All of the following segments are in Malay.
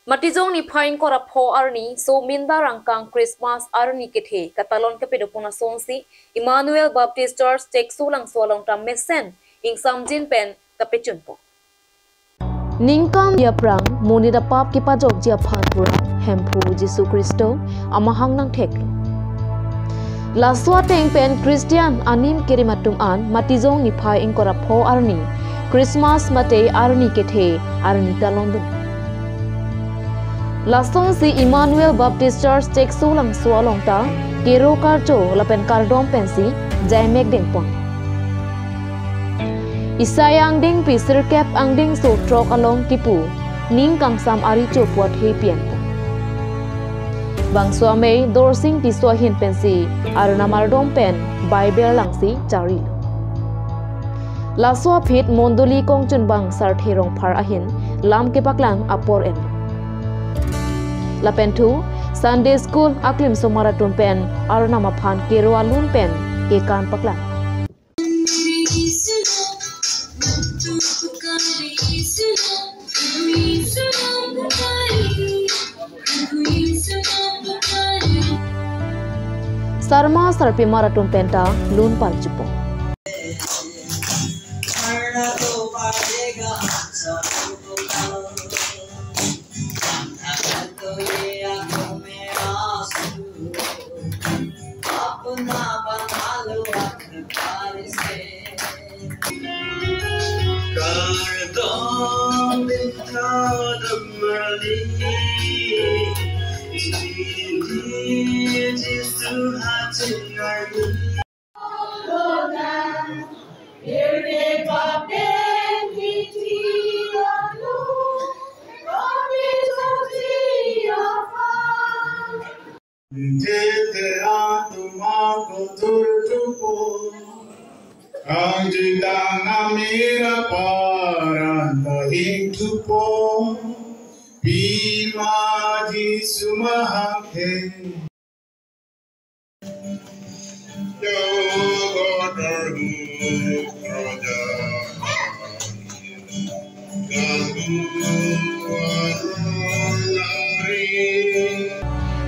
Matizong ni pain korap ho Arni so minda rangkang Christmas Arni kethe katalon kapedopona sonsi Emmanuel Baptist Church tek sulang solong tam Mesen Engsam jin pen kepachun po. Ningkam dia prang muni da pap ki pajok dia phanpura hempu Jesu Kristo amahang nang theklo. Laswa teng pen Christian anim kirimatum an matizong ni pai ing korap ho Arni Christmas mate Arni kethe Arni talon dun. Lasong si Emmanuel Baptist Church tek sulang sualong ta kero karjo lapen kardom pensi jaimek deng pon. Isayang ding pisir kep ang ding so trok along kipu ning kang sam ari cho puat he pian po. Bang suame dorsing ti hin pensi arna mardom pen Bible lang si chari. Laswa phit mondoli kong chun bang sar therong phar ahin lam ke paklang apor en. Lapentu Sunday School aklim somaratun pen arna maphan kero alun pen ke kan paklan. Sarma sarpi maratun penta lun parjupo.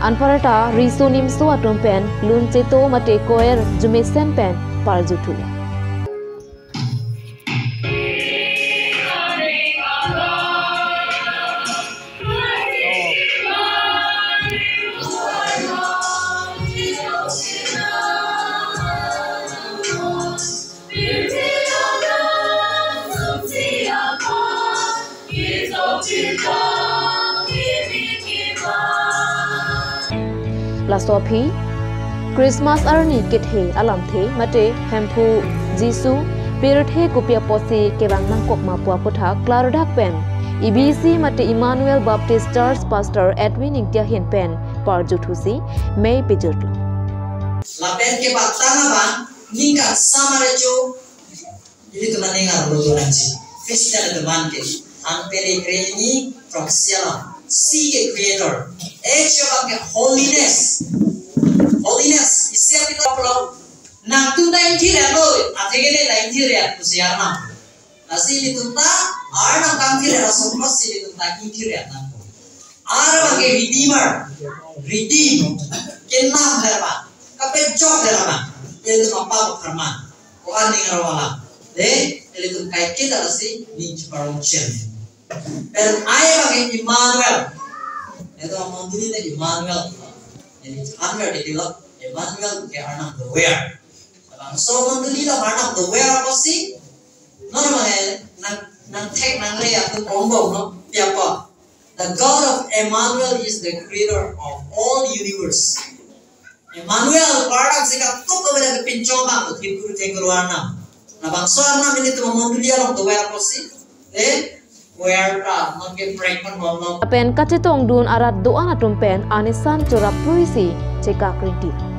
Anparata risunim suatum pen lun ceto mate koer jumesen pen parjutule. Lasopi Christmas Arni kethe alam the mate hempu Jesu pirathe kupia posi kebang mangkok mapua putha klarodak pen EBC mate Emmanuel Baptist Church Pastor Edwin Ingtia hin pen parjuthusi May pijutlo. Lapen ke batanga ban ninga samarecho ini tunaninga rodonanchi Christian demande an pere kreni from Siala see a creator age of holiness isi api to plo nang tu dai thira lo athegele dai thira kusiarna nasi li tunta arna kam thira sommas li tunta ki thira na ar bage redeem kenna dharma kape jok dharma ele to apa karma ko ani ngarwala le ele to kai kita nasi ni parongchen per ay bage Emmanuel itu mandiri dari Emmanuel ini under develop Emmanuel ke anak the where so mandiri lah anak the where apa sih normal nang tek nang le aku kombong no siapa the God of Emmanuel is the creator of all universe Emmanuel parang sika tu kepada pincoba untuk hibur tenggeruana nah bangsa anak ini tu mandiri lah the where apa sih where not get pregnant pen kacetong dun arat doa na tumpen anisan curap puisi cekak rinti.